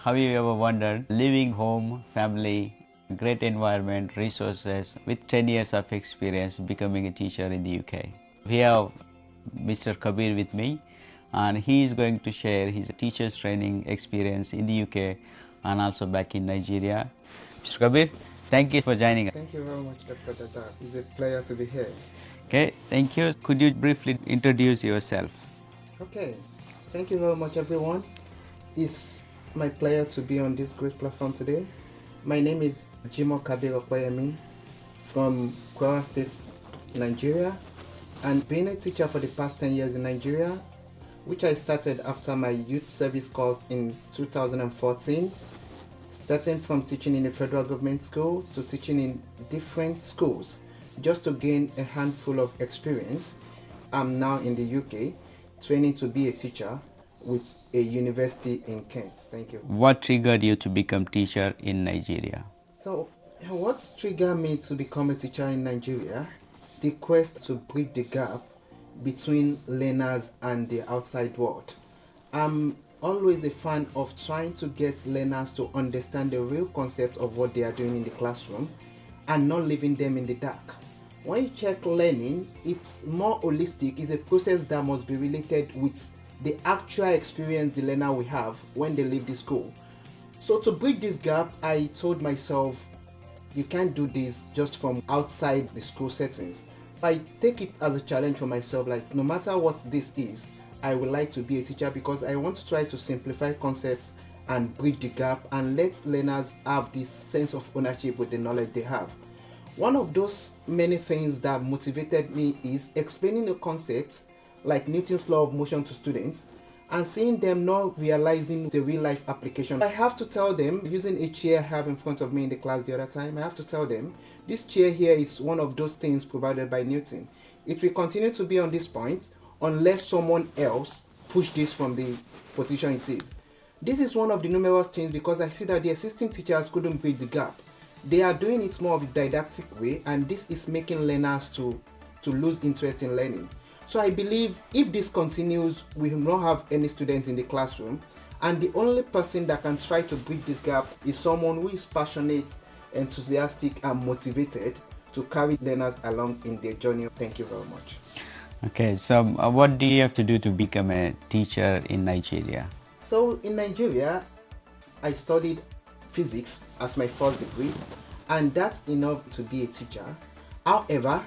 Have you ever wondered, living home, family, great environment, resources, with 10 years of experience becoming a teacher in the UK? We have Mr. Kabir with me, and he is going to share his teacher's training experience in the UK and also back in Nigeria. Mr. Kabir, thank you for joining us. Thank you very much, Dr. Dada. It's a pleasure to be here. Okay, thank you. Could you briefly introduce yourself? Okay, thank you very much, everyone. It's my pleasure to be on this great platform today. My name is Jimoh Kabir Okayame from Kwara State, Nigeria, and being a teacher for the past 10 years in Nigeria, which I started after my youth service course in 2014, starting from teaching in a federal government school to teaching in different schools, just to gain a handful of experience. I'm now in the UK, training to be a teacher with a university in Kent. Thank you. What triggered you to become teacher in Nigeria? So, what triggered me to become a teacher in Nigeria? The quest to bridge the gap between learners and the outside world. I'm always a fan of trying to get learners to understand the real concept of what they are doing in the classroom and not leaving them in the dark. When you check learning, it's more holistic. It's a process that must be related with the actual experience the learner will have when they leave the school. So to bridge this gap, I told myself, you can't do this just from outside the school settings. I take it as a challenge for myself, like no matter what this is, I would like to be a teacher because I want to try to simplify concepts and bridge the gap and let learners have this sense of ownership with the knowledge they have. One of those many things that motivated me is explaining a concept like Newton's law of motion to students and seeing them not realizing the real life application. I have to tell them, using a chair I have in front of me in the class the other time, I have to tell them this chair here is one of those things provided by Newton. It will continue to be on this point unless someone else push this from the position it is. This is one of the numerous things because I see that the existing teachers couldn't bridge the gap. They are doing it more of a didactic way, and this is making learners to lose interest in learning. So I believe if this continues, we will not have any students in the classroom, and the only person that can try to bridge this gap is someone who is passionate, enthusiastic, and motivated to carry learners along in their journey. Thank you very much. Okay, so what do you have to do to become a teacher in Nigeria? So in Nigeria, I studied physics as my first degree, and that's enough to be a teacher. However,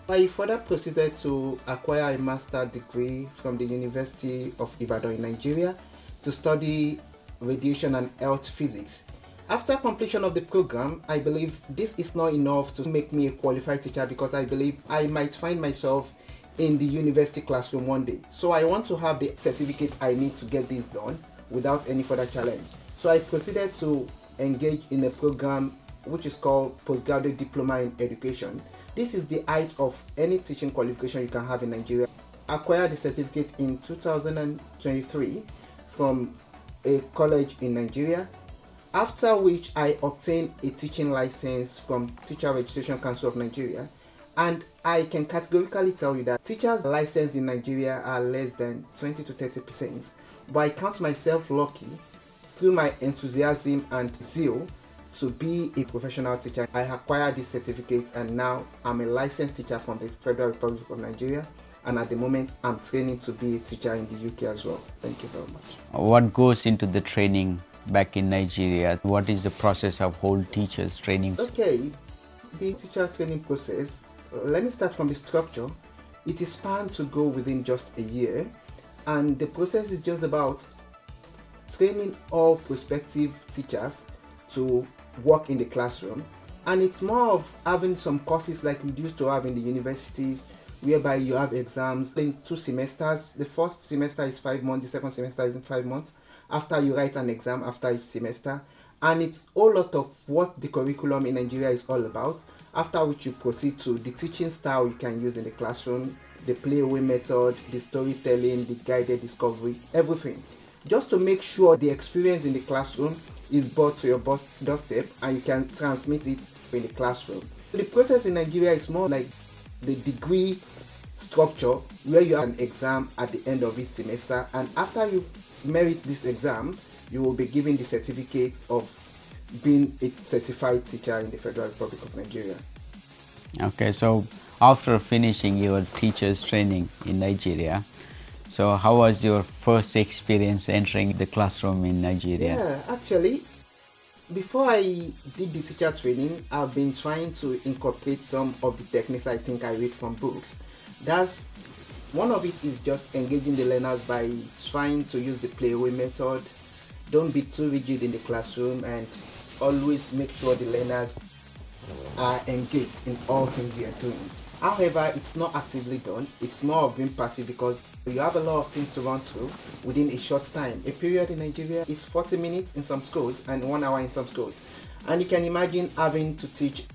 I further proceeded to acquire a master's degree from the University of Ibadan in Nigeria to study radiation and health physics. After completion of the program, I believe this is not enough to make me a qualified teacher because I believe I might find myself in the university classroom one day. So I want to have the certificate I need to get this done without any further challenge. So I proceeded to engage in a program which is called Postgraduate Diploma in Education. This is the height of any teaching qualification you can have in Nigeria. I acquired the certificate in 2023 from a college in Nigeria, after which I obtained a teaching license from Teacher Registration Council of Nigeria. And I can categorically tell you that teachers licensed in Nigeria are less than 20 to 30%, but I count myself lucky through my enthusiasm and zeal to be a professional teacher. I acquired this certificate and now I'm a licensed teacher from the Federal Republic of Nigeria, and at the moment I'm training to be a teacher in the UK as well. Thank you very much. What goes into the training back in Nigeria? What is the process of whole teachers training? Okay, the teacher training process, let me start from the structure. It is planned to go within just a year, and the process is just about training all prospective teachers to work in the classroom, and it's more of having some courses like we used to have in the universities whereby you have exams in 2 semesters. The first semester is 5 months, the second semester is in 5 months after you write an exam after each semester, and it's a lot of what the curriculum in Nigeria is all about, after which you proceed to the teaching style you can use in the classroom, the playaway method, the storytelling, the guided discovery, everything, just to make sure the experience in the classroom is brought to your doorstep and you can transmit it in the classroom. The process in Nigeria is more like the degree structure where you have an exam at the end of each semester, and after you merit this exam, you will be given the certificate of being a certified teacher in the Federal Republic of Nigeria. Okay, so after finishing your teacher's training in Nigeria, so how was your first experience entering the classroom in Nigeria? Yeah, actually, before I did the teacher training, I've been trying to incorporate some of the techniques I think I read from books. That's one of it is just engaging the learners by trying to use the playaway method. Don't be too rigid in the classroom, and always make sure the learners are engaged in all things you are doing. However, it's not actively done, it's more of being passive because you have a lot of things to run through within a short time. A period in Nigeria is 40 minutes in some schools and 1 hour in some schools. And you can imagine having to teach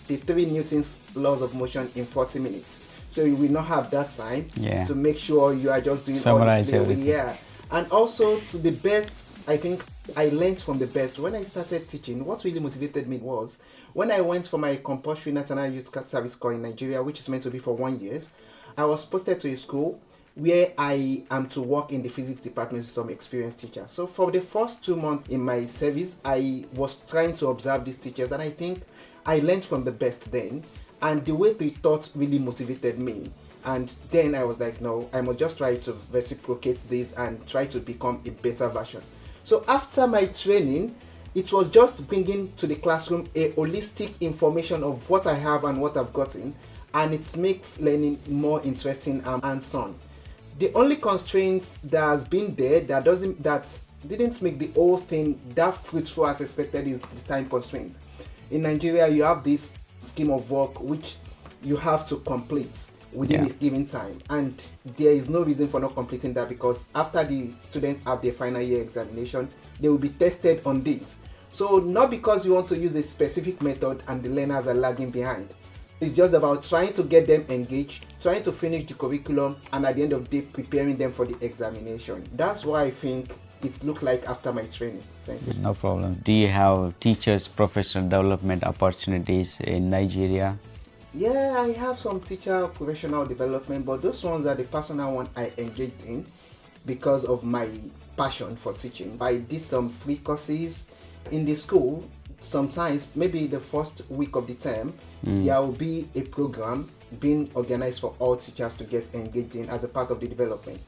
the 3 Newton's laws of motion in 40 minutes. So you will not have that time to make sure you are just doing summarize all this everything. Yeah. And also to the best, I think I learned from the best. When I started teaching, what really motivated me was when I went for my compulsory National Youth Service Corps in Nigeria, which is meant to be for 1 year, I was posted to a school where I am to work in the physics department with some experienced teachers. So for the first 2 months in my service, I was trying to observe these teachers, and I think I learned from the best then. And the way they taught really motivated me. And then I was like, no, I must just try to reciprocate this and try to become a better version. So after my training, it was just bringing to the classroom a holistic information of what I have and what I've gotten, and it makes learning more interesting and hands-on. The only constraints that has been there that didn't make the whole thing that fruitful as expected is the time constraints. In Nigeria, you have this scheme of work which you have to complete within a given time, and there is no reason for not completing that, because after the students have their final year examination, they will be tested on this. So not because you want to use a specific method and the learners are lagging behind. It's just about trying to get them engaged, trying to finish the curriculum, and at the end of the day preparing them for the examination. That's why I think it looked like after my training. Thank you. No problem. Do you have teachers' professional development opportunities in Nigeria? Yeah, I have some teacher professional development, but those ones are the personal one I engaged in because of my passion for teaching. I did some free courses in the school. Sometimes, maybe the first week of the term, there will be a program being organized for all teachers to get engaged in as a part of the development.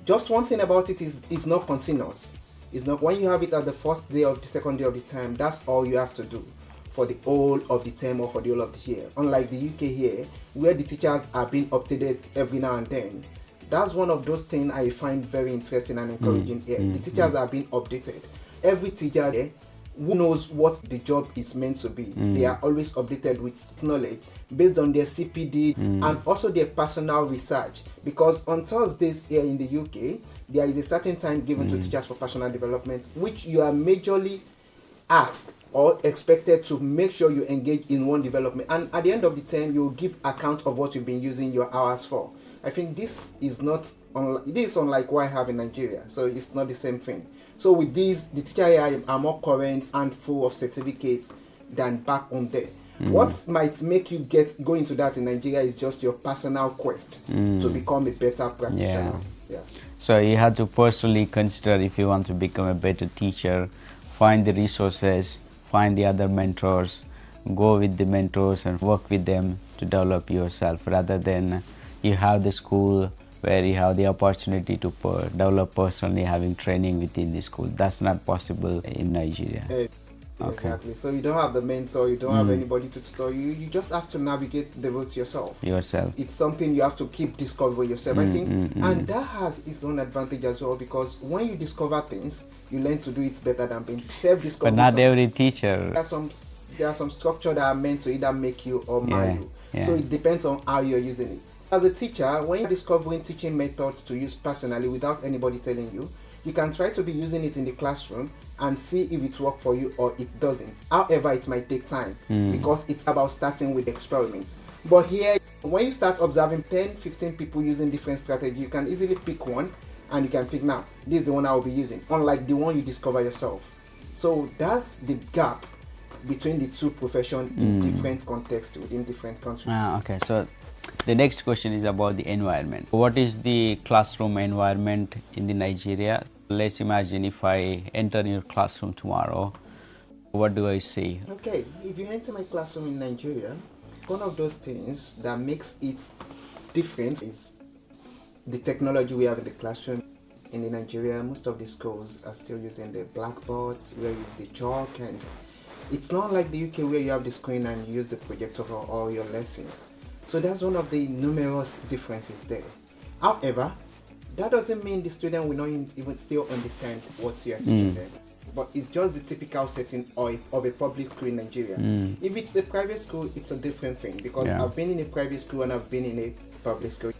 Just one thing about it is it's not continuous. It's not when you have it at the first day of the second day of the term, that's all you have to do for the whole of the term or for the whole of the year. Unlike the UK here, where the teachers are being updated every now and then. That's one of those things I find very interesting and encouraging here. The teachers are being updated. Every teacher there who knows what the job is meant to be. They are always updated with knowledge based on their CPD and also their personal research. Because on Thursdays here in the UK, there is a certain time given to teachers for personal development, which you are majorly asked or expected to make sure you engage in one development. And at the end of the term, you will give account of what you've been using your hours for. I think this is unlike what I have in Nigeria, so it's not the same thing. So with these, the teacher here are more current and full of certificates than back home there. What might make you go into that in Nigeria is just your personal quest to become a better practitioner. Yeah. So you have to personally consider if you want to become a better teacher, find the resources, find the other mentors, go with the mentors and work with them to develop yourself, rather than you have the school where you have the opportunity to develop personally, having training within the school. That's not possible in Nigeria. Exactly. So you don't have the mentor, you don't have anybody to tutor you. You just have to navigate the route yourself. It's something you have to keep discovering yourself, I think. And that has its own advantage as well, because when you discover things, you learn to do it better than being self-discovered. But not every teacher. There are some structure that are meant to either make you or mar you. So it depends on how you're using it. As a teacher, when you're discovering teaching methods to use personally without anybody telling you, you can try to be using it in the classroom and see if it works for you or it doesn't. However, it might take time because it's about starting with experiments. But here, when you start observing 10, 15 people using different strategies, you can easily pick one and you can think, now, this is the one I will be using, unlike the one you discover yourself. So that's the gap between the two professions in different contexts within different countries. Okay, so the next question is about the environment. What is the classroom environment in the Nigeria? Let's imagine if I enter your classroom tomorrow, what do I see? Okay, if you enter my classroom in Nigeria, one of those things that makes it different is the technology we have in the classroom. In Nigeria, most of the schools are still using the blackboards where you use the chalk, and it's not like the UK where you have the screen and you use the projector for all your lessons. So that's one of the numerous differences there. However, that doesn't mean the student will not even still understand what you are teaching them. But it's just the typical setting of a public school in Nigeria. If it's a private school, it's a different thing, because Yeah. I've been in a private school and I've been in a public school.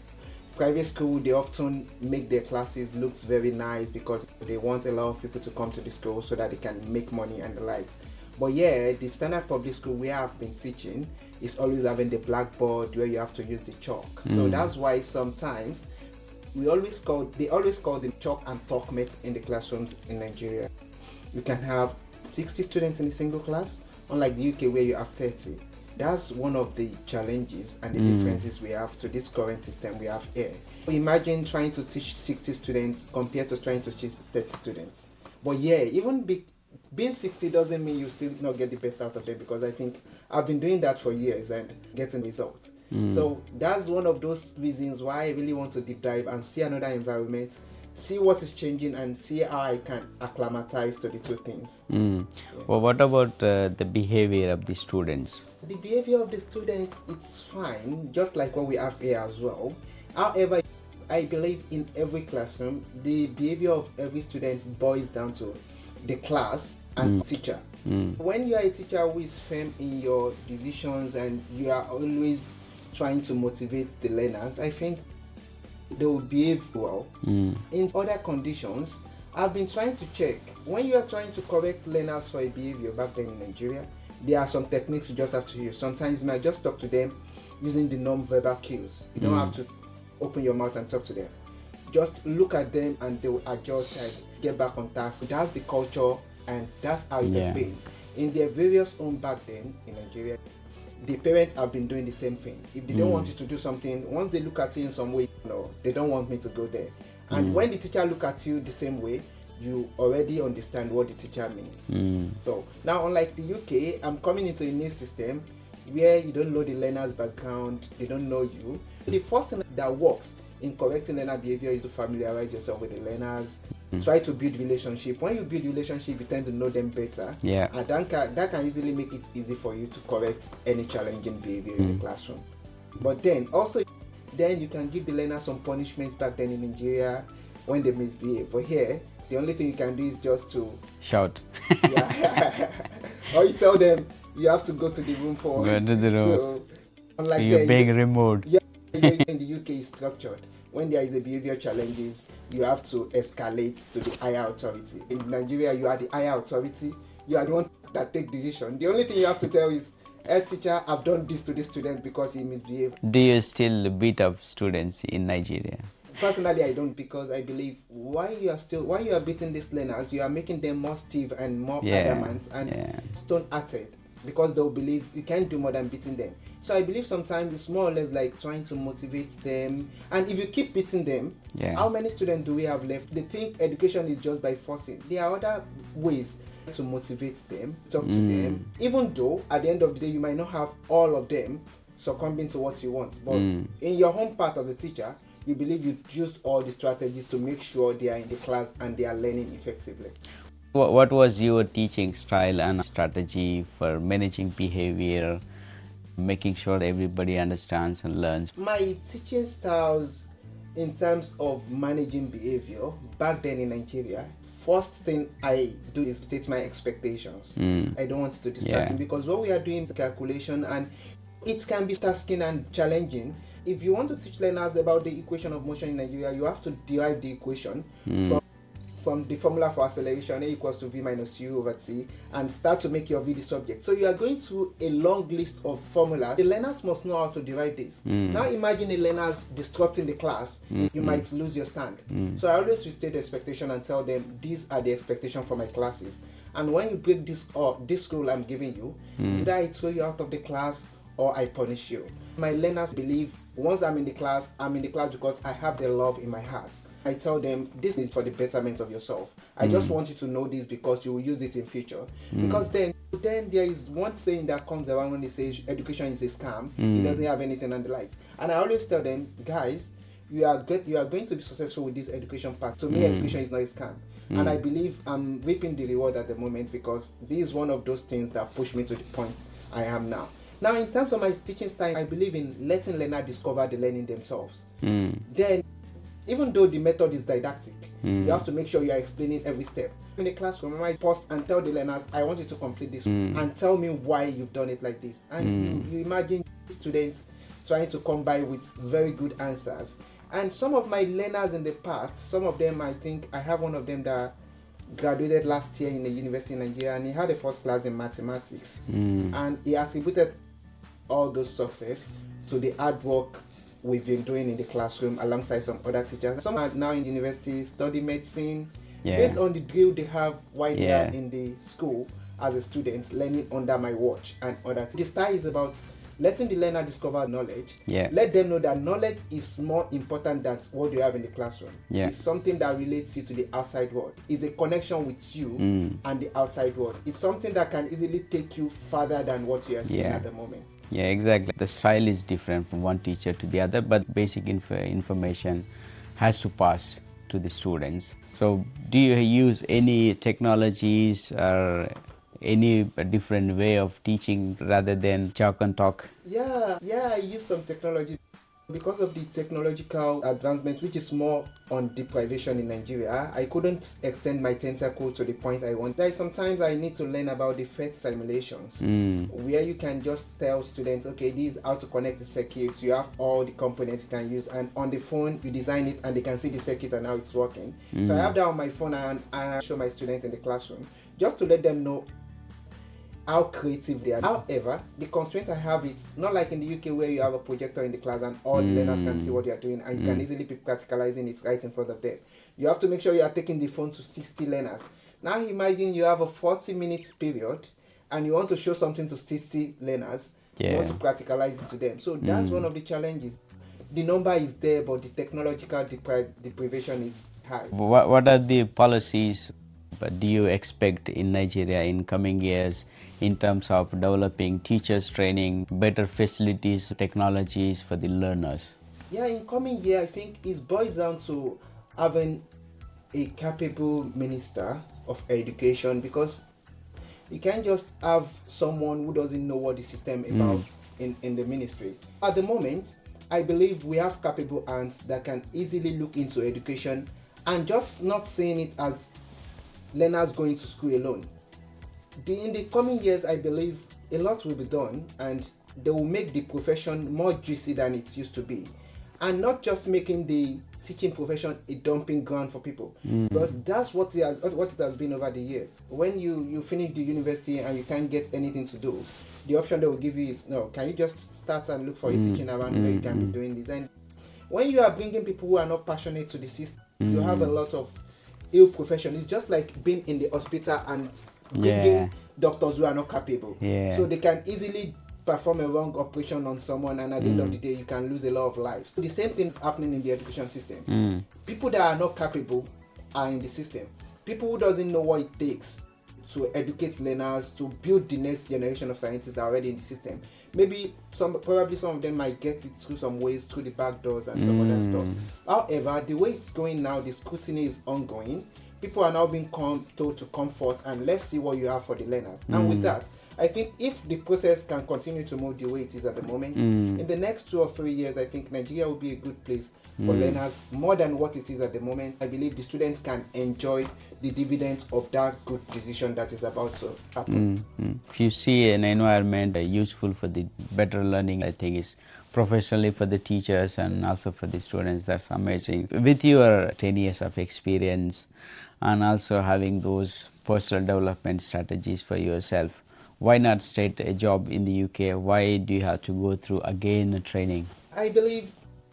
Private school, they often make their classes look very nice because they want a lot of people to come to the school so that they can make money and the likes. But yeah, the standard public school where I've been teaching is always having the blackboard where you have to use the chalk. So that's why sometimes they always call the chalk and talk mates in the classrooms in Nigeria. You can have 60 students in a single class, unlike the UK where you have 30. That's one of the challenges and the differences we have to this current system we have here. Imagine trying to teach 60 students compared to trying to teach 30 students. But yeah, even being 60 doesn't mean you still not get the best out of them, because I think I've been doing that for years and getting results. So that's one of those reasons why I really want to deep dive and see another environment, see what is changing, and see how I can acclimatize to the two things. Well, what about the behavior of the students? The behavior of the students, it's fine, just like what we have here as well. However, I believe in every classroom, the behavior of every student boils down to the class and teacher. When you are a teacher who is firm in your decisions and you are always trying to motivate the learners, I think they will behave well. In other conditions, I've been trying to check, when you are trying to correct learners for a behavior back then in Nigeria, there are some techniques you just have to use. Sometimes you might just talk to them using the non-verbal cues. You don't have to open your mouth and talk to them. Just look at them and they will adjust and get back on task. That's the culture and that's how it has been. In their various homes back then in Nigeria, the parents have been doing the same thing. If they don't want you to do something, once they look at you in some way, no, they don't want me to go there. And when the teacher look at you the same way, you already understand what the teacher means. So now, unlike the UK, I'm coming into a new system where you don't know the learner's background, they don't know you. The first thing that works in correcting learner behavior is to familiarize yourself with the learners. Try to build relationship. When you build relationship, you tend to know them better. Yeah. And that can easily make it easy for you to correct any challenging behavior in the classroom. But then also, then you can give the learner some punishments back then in Nigeria when they misbehave. But here, the only thing you can do is just to Shout. yeah, or you tell them you have to go to the room for. Go to the room. So, unlike You're there, being removed. yeah, in the UK is structured. When there is a behavior challenges, you have to escalate to the higher authority. In Nigeria, you are the higher authority. You are the one that take decision. The only thing you have to tell is, "Hey teacher, I've done this to this student because he misbehaved." Do you still beat up students in Nigeria? Personally, I don't, because I believe while you are beating these learners, you are making them more stiff and more adamant and stone-hearted, because they'll believe you can't do more than beating them. So I believe sometimes it's more or less like trying to motivate them. And if you keep beating them, how many students do we have left? They think education is just by forcing. There are other ways to motivate them, talk to them, even though at the end of the day you might not have all of them succumbing to what you want. But in your home part as a teacher, you believe you used all the strategies to make sure they are in the class and they are learning effectively. What was your teaching style and strategy for managing behavior, making sure everybody understands and learns? My teaching styles in terms of managing behavior back then in Nigeria, first thing I do is state my expectations. I don't want it to distract me, because what we are doing is calculation and it can be tasking and challenging. If you want to teach learners about the equation of motion in Nigeria, you have to derive the equation from the formula for acceleration, A equals to V minus U over T, and start to make your V the subject. So you are going through a long list of formulas. The learners must know how to derive this. Now imagine the learners disrupting the class, you might lose your stand. So I always restate the expectation and tell them, these are the expectations for my classes. And when you break this rule I'm giving you, either I throw you out of the class or I punish you. My learners believe once I'm in the class because I have their love in my heart. I tell them this is for the betterment of yourself. I just want you to know this because you will use it in future. Because then there is one saying that comes around when they say education is a scam. It doesn't have anything on the lights. And I always tell them, guys, you are going to be successful with this education part. To me, education is not a scam. And I believe I'm reaping the reward at the moment because this is one of those things that push me to the point I am now. Now, in terms of my teaching style, I believe in letting learners discover the learning themselves. Then, even though the method is didactic, you have to make sure you are explaining every step. In the classroom, I might pause and tell the learners, I want you to complete this and tell me why you've done it like this. And you imagine students trying to come by with very good answers. And some of my learners in the past, some of them, I think I have one of them that graduated last year in the university in Nigeria, and he had a first class in mathematics. And he attributed all those success to the hard work we've been doing in the classroom alongside some other teachers. Some are now in the university, study medicine, based on the drill they have while they are in the school as a student, learning under my watch and other. The style is about letting the learner discover knowledge. Let them know that knowledge is more important than what you have in the classroom. It's something that relates you to the outside world. It's a connection with you and the outside world. It's something that can easily take you further than what you are seeing at the moment. Yeah, exactly. The style is different from one teacher to the other, but basic information has to pass to the students. So do you use any technologies or any different way of teaching rather than chalk and talk? Yeah, I use some technology because of the technological advancement, which is more on deprivation in Nigeria. I couldn't extend my tentacle to the point I want. There is sometimes I need to learn about the FET simulations, where you can just tell students, okay, this is how to connect the circuits. You have all the components you can use, and on the phone you design it and they can see the circuit and how it's working. So I have that on my phone and I show my students in the classroom just to let them know how creative they are. However, the constraint I have is not like in the UK where you have a projector in the class and all the learners can see what you are doing and you can easily be practicalizing it right in front of them. You have to make sure you are taking the phone to 60 learners. Now imagine you have a 40-minute period and you want to show something to 60 learners. You want to practicalize it to them. So that's one of the challenges. The number is there, but the technological deprivation is high. What are the policies do you expect in Nigeria in coming years in terms of developing teachers training, better facilities, technologies for the learners? Yeah, in coming year, I think it boils down to having a capable minister of education, because you can't just have someone who doesn't know what the system is about in the ministry. At the moment, I believe we have capable hands that can easily look into education and just not seeing it as learners going to school alone. In the coming years, I believe a lot will be done and they will make the profession more juicy than it used to be, and not just making the teaching profession a dumping ground for people, because that's what it has been over the years. When you finish the university and you can't get anything to do, the option they will give you is, no, can you just start and look for a teaching around where you can be doing this? And when you are bringing people who are not passionate to the system, you have a lot of ill profession. It's just like being in the hospital and bringing doctors who are not capable. So they can easily perform a wrong operation on someone, and at the end of the day you can lose a lot of lives. So the same thing is happening in the education system. People that are not capable are in the system. People who doesn't know what it takes to educate learners, to build the next generation of scientists, are already in the system. Probably some of them might get it through some ways, through the back doors and some other stuff. However, the way it's going now, the scrutiny is ongoing. People are now being told to come forth and let's see what you have for the learners. And with that, I think if the process can continue to move the way it is at the moment, in the next 2 or 3 years, I think Nigeria will be a good place for learners, more than what it is at the moment. I believe the students can enjoy the dividends of that good decision that is about to happen. If you see an environment useful for the better learning, I think it's professionally for the teachers and also for the students. That's amazing. With your 10 years of experience and also having those personal development strategies for yourself, why not start a job in the UK? Why do you have to go through again a training? I believe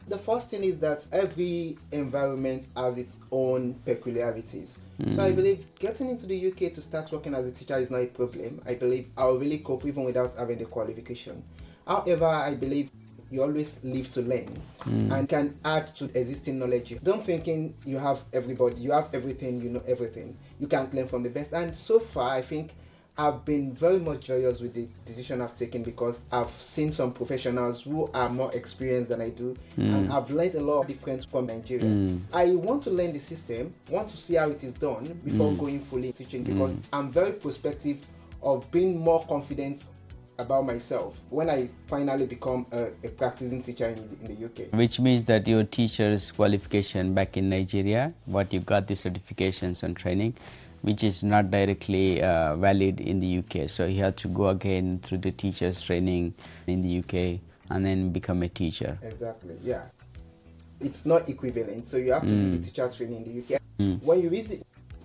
the first thing is that every environment has its own peculiarities. So I believe getting into the UK to start working as a teacher is not a problem. I believe I'll really cope even without having the qualification. However, I believe you always live to learn and can add to existing knowledge. Don't thinking you have everybody, you have everything, you know everything. You can't learn from the best. And so far, I think I've been very much joyous with the decision I've taken because I've seen some professionals who are more experienced than I do, and I've learned a lot of difference from Nigeria. I want to learn the system, want to see how it is done before going fully teaching because I'm very prospective of being more confident about myself when I finally become a practicing teacher in the UK. Which means that your teacher's qualification back in Nigeria, what you got the certifications and training, which is not directly valid in the UK. So you have to go again through the teacher's training in the UK and then become a teacher. Exactly, yeah. It's not equivalent. So you have to do the teacher training in the UK.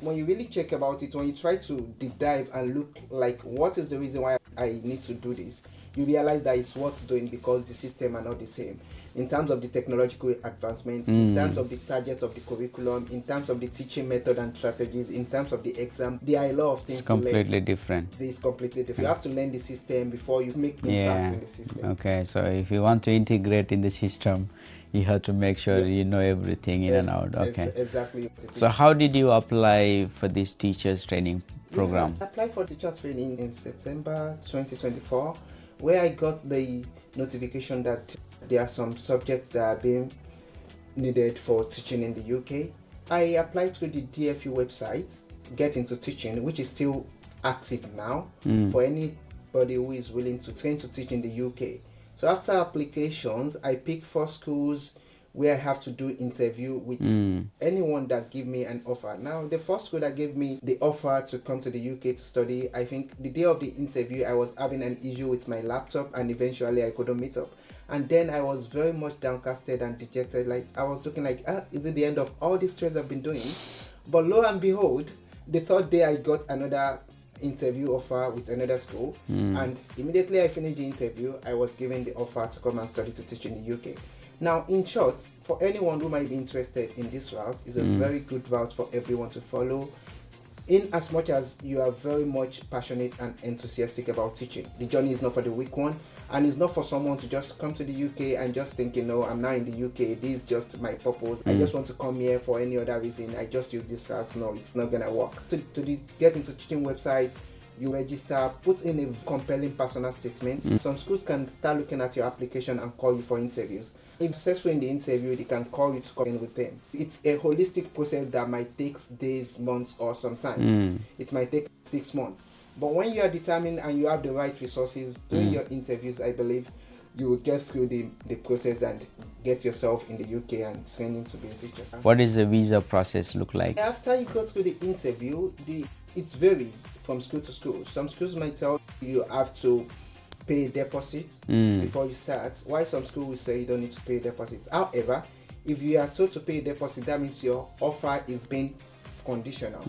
When you really check about it, when you try to deep dive and look like what is the reason why I need to do this, you realize that it's worth doing because the system are not the same. In terms of the technological advancement, in terms of the target of the curriculum, in terms of the teaching method and strategies, in terms of the exam, there are a lot of things to learn. It's completely different. It's completely different. You have to learn the system before you make impact in the system. Okay, so if you want to integrate in the system, you have to make sure you know everything in and out. Okay. Exactly. So how did you apply for this teacher's training program? I applied for teacher training in September 2024, where I got the notification that there are some subjects that are being needed for teaching in the UK. I applied through the DFU website, Get Into Teaching, which is still active now for anybody who is willing to train to teach in the UK. So after applications, I picked 4 schools where I have to do interview with anyone that give me an offer. Now, the first school that gave me the offer to come to the UK to study, I think the day of the interview, I was having an issue with my laptop and eventually I couldn't meet up. And then I was very much downcasted and dejected. Like, I was looking like, is it the end of all the stress I've been doing? But lo and behold, the third day I got another interview offer with another school, and immediately I finished the interview, I was given the offer to come and study to teach in the UK. Now, in short, for anyone who might be interested in this route, is a very good route for everyone to follow, in as much as you are very much passionate and enthusiastic about teaching. The journey is not for the weak one, and it's not for someone to just come to the UK and just think, I'm now in the UK, this is just my purpose, I just want to come here for any other reason, I just use this route. No, it's not gonna work. To Get Into Teaching website, you register, put in a compelling personal statement. Some schools can start looking at your application and call you for interviews. If successful in the interview, they can call you to come in with them. It's a holistic process that might take days, months, or sometimes it might take 6 months. But when you are determined and you have the right resources during your interviews, I believe you will get through the process and get yourself in the UK and training to be a teacher. What does the visa process look like? After you go through the interview, it varies from school to school. Some schools might tell you have to pay a deposit before you start, while some schools will say you don't need to pay a deposit. However, if you are told to pay a deposit, that means your offer is being conditional.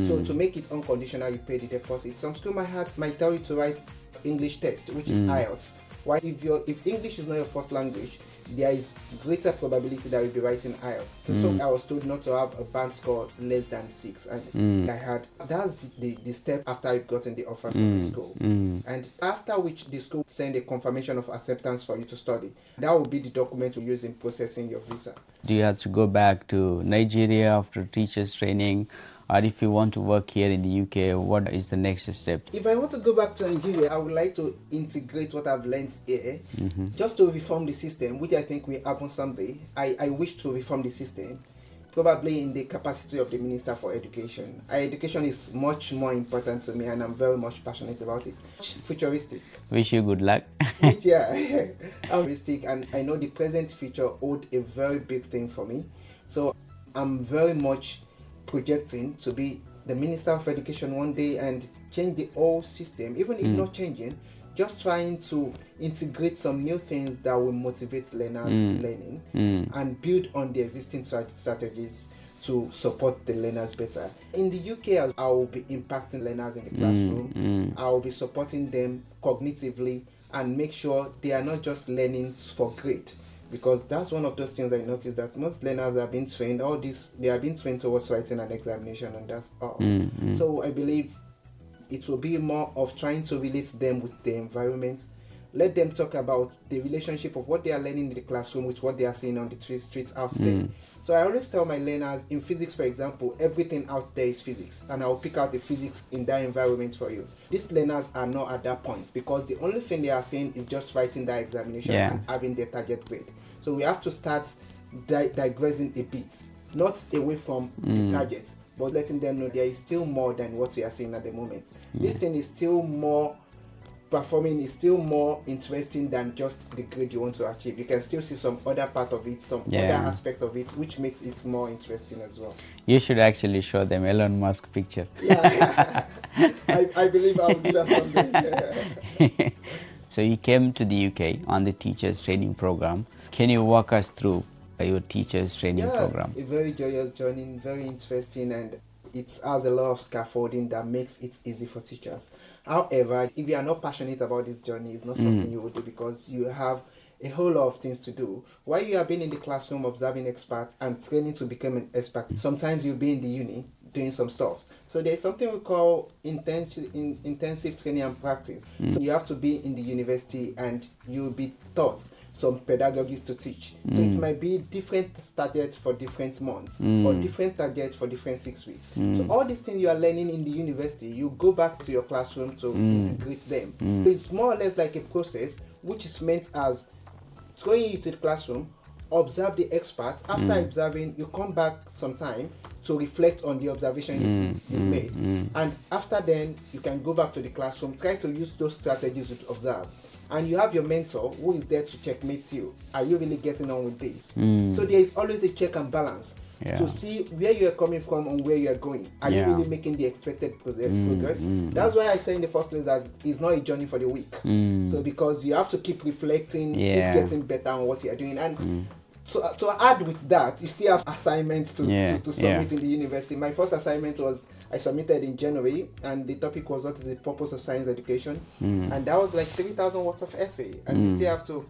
So to make it unconditional, you pay the deposit. Some school might tell you to write English test, which is IELTS. While if English is not your first language, there is greater probability that you'll be writing IELTS. So I was told not to have a band score less than 6, and that's the step after I've gotten the offer from the school. And after which the school send a confirmation of acceptance for you to study. That will be the document you use in processing your visa. Do you have to go back to Nigeria after teacher's training? Or if you want to work here in the UK, what is the next step? If I want to go back to Nigeria, I would like to integrate what I've learned here, just to reform the system, which I think will happen someday. I wish to reform the system, probably in the capacity of the Minister for Education. Education is much more important to me, and I'm very much passionate about it. Futuristic. Wish you good luck. I'm futuristic, and I know the present future hold a very big thing for me. So I'm very much projecting to be the Minister of Education one day and change the whole system, even if not changing, just trying to integrate some new things that will motivate learners learning and build on the existing strategies to support the learners better. In the UK, I will be impacting learners in the classroom. I will be supporting them cognitively and make sure they are not just learning for grade. Because that's one of those things I noticed, that most learners are being trained, they are being trained towards writing an examination, and that's all. So I believe it will be more of trying to relate them with the environment Let them talk about the relationship of what they are learning in the classroom with what they are seeing on the streets out there. So I always tell my learners, in physics, for example, everything out there is physics, and I'll pick out the physics in that environment for you. These learners are not at that point, because the only thing they are saying is just writing that examination and having their target grade. So we have to start digressing a bit, not away from the target, but letting them know there is still more than what we are seeing at the moment. This thing is still more performing, is still more interesting than just the grade you want to achieve. You can still see some other part of it, some other aspect of it, which makes it more interesting as well. You should actually show them Elon Musk picture. Yeah, I believe I'll do that someday. So you came to the UK on the teachers training program. Can you walk us through your teachers training program? A very joyous journey, very interesting, and it has a lot of scaffolding that makes it easy for teachers. However, if you are not passionate about this journey, it's not something you will do, because you have a whole lot of things to do. While you have been in the classroom observing experts and training to become an expert, sometimes you'll be in the uni doing some stuff. So there's something we call intensive training and practice. So you have to be in the university and you'll be taught some pedagogies to teach. So it might be different targets for different months or different targets for different 6 weeks. So all these things you are learning in the university, you go back to your classroom to integrate them. So it's more or less like a process which is meant as throwing you to the classroom, observe the expert. After observing, you come back sometime to reflect on the observation you made. And after then, you can go back to the classroom, try to use those strategies to observe. And you have your mentor who is there to checkmate you. Are you really getting on with this? So there is always a check and balance to see where you are coming from and where you are going. Are you really making the expected progress? That's why I say in the first place that it's not a journey for the week. So because you have to keep reflecting, keep getting better on what you are doing. And to add with that, you still have assignments to submit in the university. My first assignment was, I submitted in January, and the topic was what is the purpose of science education, and that was like 3,000 words of essay, and you still have to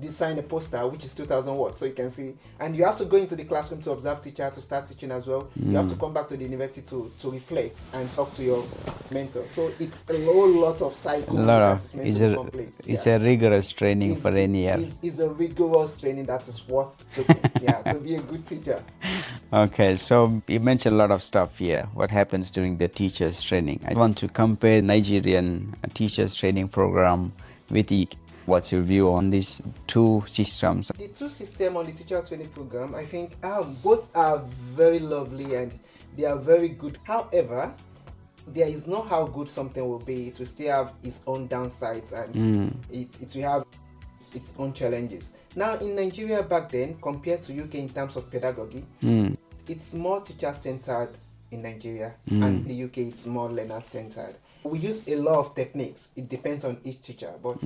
design a poster which is 2,000 words, so you can see, and you have to go into the classroom to observe teacher, to start teaching as well. You have to come back to the university to reflect and talk to your mentor. So it's a whole lot of cycle that is meant to be complete. It's a rigorous training for any year. It's a rigorous training that is worth taking, to be a good teacher. Okay, so you mentioned a lot of stuff here. What happens during the teachers training? I want to compare Nigerian teachers training program with the. What's your view on these two systems? The two systems on the teacher training program, I think both are very lovely and they are very good. However, there is no how good something will be. It will still have its own downsides, and it will have its own challenges. Now, in Nigeria back then, compared to UK in terms of pedagogy, it's more teacher-centered in Nigeria, and in the UK it's more learner-centered. We use a lot of techniques. It depends on each teacher, but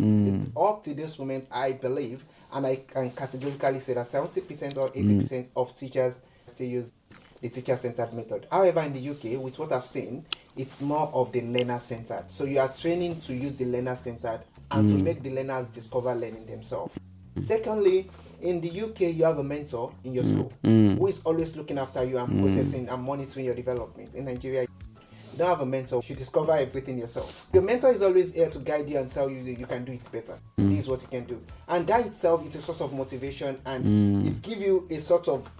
up to this moment, I believe, and I can categorically say that 70% or 80% of teachers still use the teacher-centered method. However, in the UK, with what I've seen, it's more of the learner-centered. So you are training to use the learner-centered and to make the learners discover learning themselves. Secondly, in the UK, you have a mentor in your school who is always looking after you and processing and monitoring your development. In Nigeria, you don't have a mentor. You should discover everything yourself. Your mentor is always here to guide you and tell you that you can do it better. This is what you can do. And that itself is a source of motivation, and it gives you a sort of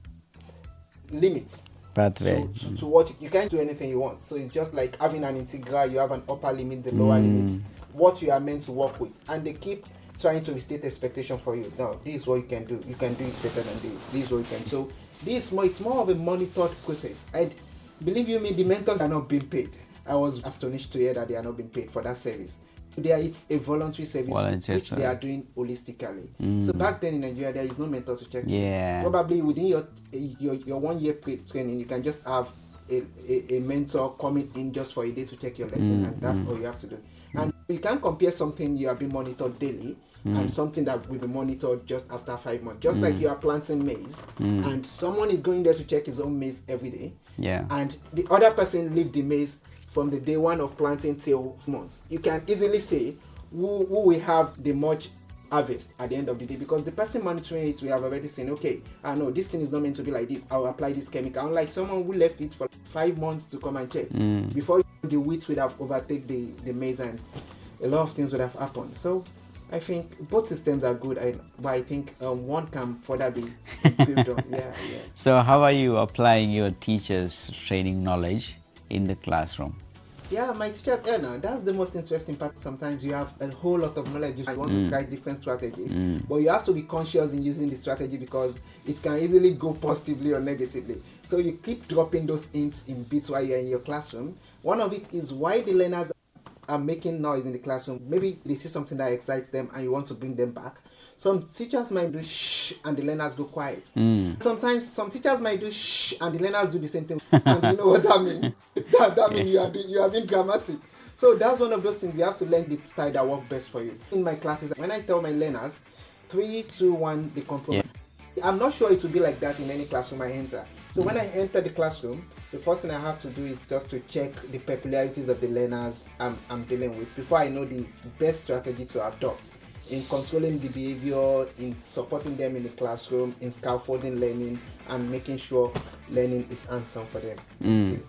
limit to what you can't do anything you want. So it's just like having an integral. You have an upper limit, the lower limit, what you are meant to work with. And they keep trying to restate expectation for you. No, this is what you can do. You can do it better than this. This is what you can. So it's more of a monitored process. And believe you me, the mentors are not being paid. I was astonished to hear that they are not being paid for that service. It's a voluntary service which they are doing holistically. So back then in Nigeria, there is no mentor to check you. Probably within your 1 year training, you can just have a mentor coming in just for a day to check your lesson, and that's all you have to do. And you can't compare something you are being monitored daily and something that will be monitored just after 5 months. Just like you are planting maize and someone is going there to check his own maize every day, and the other person leave the maize from the day one of planting till months. You can easily say who will have the much harvest at the end of the day, because the person monitoring it will have already seen, okay, I know this thing is not meant to be like this, I'll apply this chemical. Unlike someone who left it for 5 months to come and check, before the weeds would have overtaken the maize and a lot of things would have happened. So I think both systems are good, but I think one can further be improved on. Yeah, yeah. So how are you applying your teachers' training knowledge in the classroom? Yeah, my teacher, yeah, no, that's the most interesting part. Sometimes you have a whole lot of knowledge. I want to try different strategy, but you have to be conscious in using the strategy because it can easily go positively or negatively. So you keep dropping those hints in bits while you're in your classroom. One of it is why the learners are making noise in the classroom. Maybe they see something that excites them and you want to bring them back. Some teachers might do shh and the learners go quiet. Sometimes some teachers might do shh and the learners do the same thing. And you know what that means? That means you are being dramatic. So that's one of those things you have to learn the style that works best for you. In my classes, when I tell my learners 3, 2, 1, they control. Yeah. I'm not sure it will be like that in any classroom I enter. So when I enter the classroom, the first thing I have to do is just to check the peculiarities of the learners I'm dealing with before I know the best strategy to adopt in controlling the behavior, in supporting them in the classroom, in scaffolding learning, and making sure learning is hands-on for them.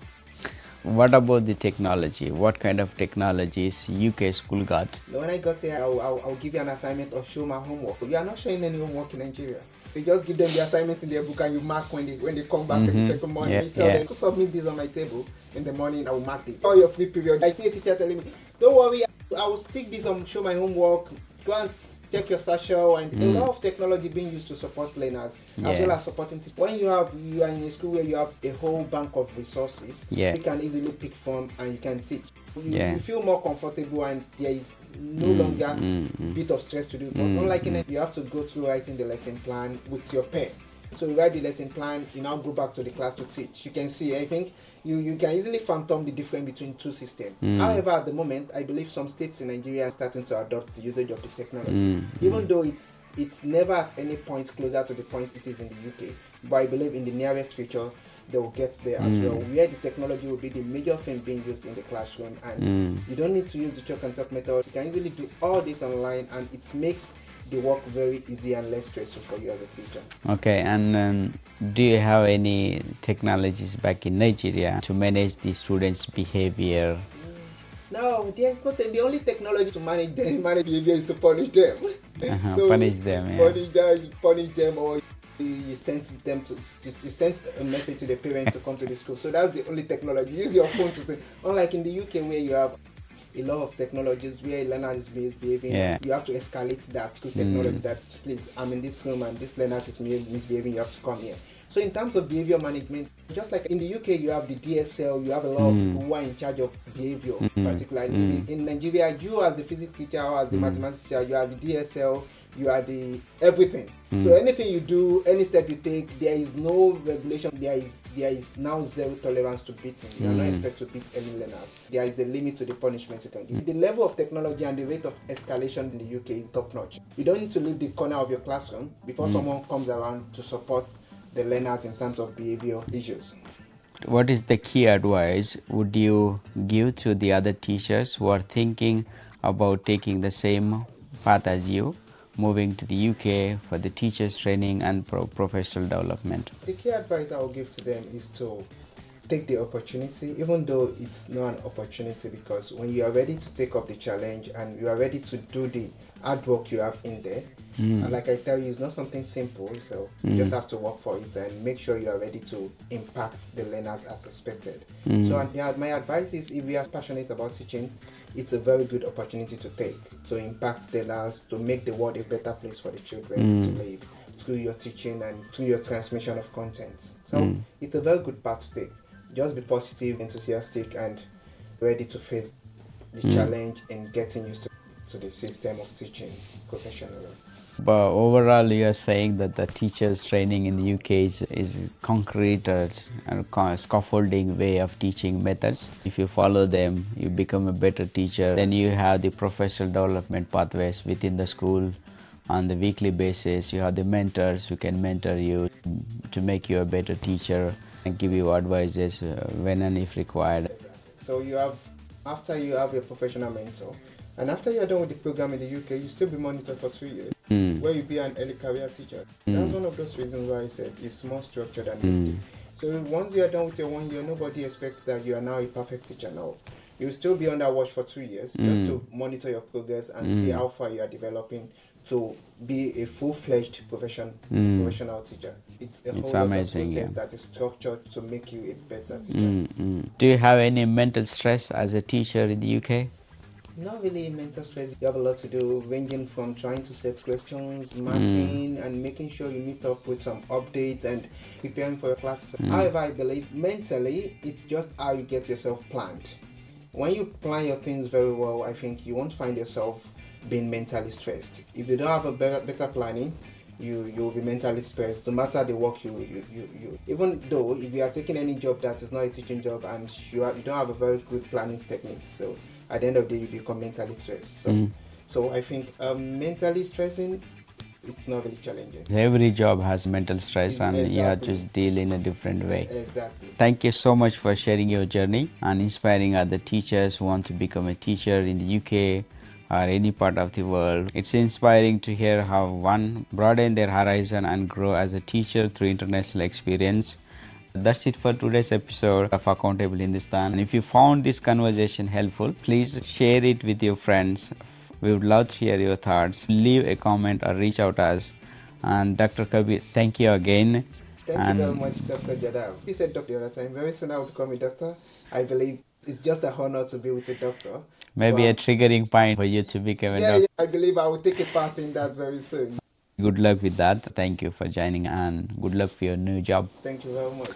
What about the technology? What kind of technologies UK school got? When I got here, I'll give you an assignment or show my homework. You are not showing any homework in Nigeria. You just give them the assignment in their book and you mark when they come back in the second morning. You tell them to submit this on my table in the morning. I will mark this. All your free period. I see a teacher telling me, "Don't worry, I will stick this on. Show my homework. Go and check your satchel." And a lot of technology being used to support learners as well as supporting teachers. When you are in a school where you have a whole bank of resources, you can easily pick from and you can teach. You feel more comfortable and there is no longer bit of stress to do. But unlike in it, you have to go through writing the lesson plan with your pen. So you write the lesson plan, you now go back to the class to teach. You can see, I think you can easily phantom the difference between two systems. However, at the moment, I believe some states in Nigeria are starting to adopt the usage of this technology. Even though it's never at any point closer to the point it is in the UK. But I believe in the nearest future, they will get there as well, where the technology will be the major thing being used in the classroom, and you don't need to use the chalk and talk method. You can easily do all this online, and it makes the work very easy and less stressful for you as a teacher. Okay, and do you have any technologies back in Nigeria to manage the students' behavior? No, there is not. The only technology to manage behavior is to punish them. So punish them, punish them, or you send them to you send a message to the parents to come to the school. So that's the only technology. Use your phone to send. Unlike in the UK where you have a lot of technologies where a learner is misbehaving, you have to escalate that school technology that, please, I'm in this room and this learner is misbehaving, you have to come here. So in terms of behavior management, just like in the UK you have the DSL, you have a lot of people who are in charge of behavior, particularly. In Nigeria, you as the physics teacher or as the mathematics teacher, you are the DSL, you are the everything. So anything you do, any step you take, there is no regulation. There is now zero tolerance to beating. You are not expected to beat any learners. There is a limit to the punishment you can give. The level of technology and the rate of escalation in the UK is top notch. You don't need to leave the corner of your classroom before someone comes around to support the learners in terms of behavior issues. What is the key advice would you give to the other teachers who are thinking about taking the same path as you, moving to the UK for the teachers training and professional development? The key advice I will give to them is to take the opportunity, even though it's not an opportunity, because when you are ready to take up the challenge and you are ready to do the hard work you have in there, and like I tell you, it's not something simple, so you just have to work for it and make sure you are ready to impact the learners as expected. So my advice is, if you are passionate about teaching, it's a very good opportunity to take, to impact the learners, to make the world a better place for the children to live through your teaching and through your transmission of content. So it's a very good path to take. Just be positive, enthusiastic, and ready to face the challenge in getting used to the system of teaching professionally. But overall, you are saying that the teachers training in the UK is concrete and scaffolding way of teaching methods. If you follow them, you become a better teacher. Then you have the professional development pathways within the school on the weekly basis. You have the mentors who can mentor you to make you a better teacher and give you advices when and if required. So after you have your professional mentor, and after you're done with the program in the UK, you still be monitored for 2 years, where you be an early career teacher. That's one of those reasons why I said it's more structured and holistic. So once you are done with your 1 year, nobody expects that you are now a perfect teacher now. You'll still be under watch for 2 years just to monitor your progress and see how far you are developing to be a full-fledged professional teacher. It's a It's whole amazing, lot of yeah. process that is structured to make you a better teacher. Do you have any mental stress as a teacher in the UK? Not really mental stress. You have a lot to do, ranging from trying to set questions, marking, and making sure you meet up with some updates and preparing for your classes. However, I believe mentally, it's just how you get yourself planned. When you plan your things very well, I think you won't find yourself being mentally stressed. If you don't have a better planning, you'll be mentally stressed no matter the work you even though if you are taking any job that is not a teaching job and you don't have a very good planning technique, so at the end of the day you become mentally stressed. So I think mentally stressing, it's not really challenging. Every job has mental stress and you have to Exactly. deal in a different way. Exactly. Thank you so much for sharing your journey and inspiring other teachers who want to become a teacher in the UK or any part of the world. It's inspiring to hear how one broaden their horizon and grow as a teacher through international experience. That's it for today's episode of Accountable Hindustan. And if you found this conversation helpful, please share it with your friends. We would love to hear your thoughts. Leave a comment or reach out to us. And Dr. Kabir, thank you again. Thank you very much, Dr. Jadav. You said doctor the other time. Very soon I will become a doctor. I believe it's just an honor to be with a doctor. Maybe a triggering point for you to become a doctor. Yeah, I believe I will take a part in that very soon. Good luck with that. Thank you for joining and good luck for your new job. Thank you very much.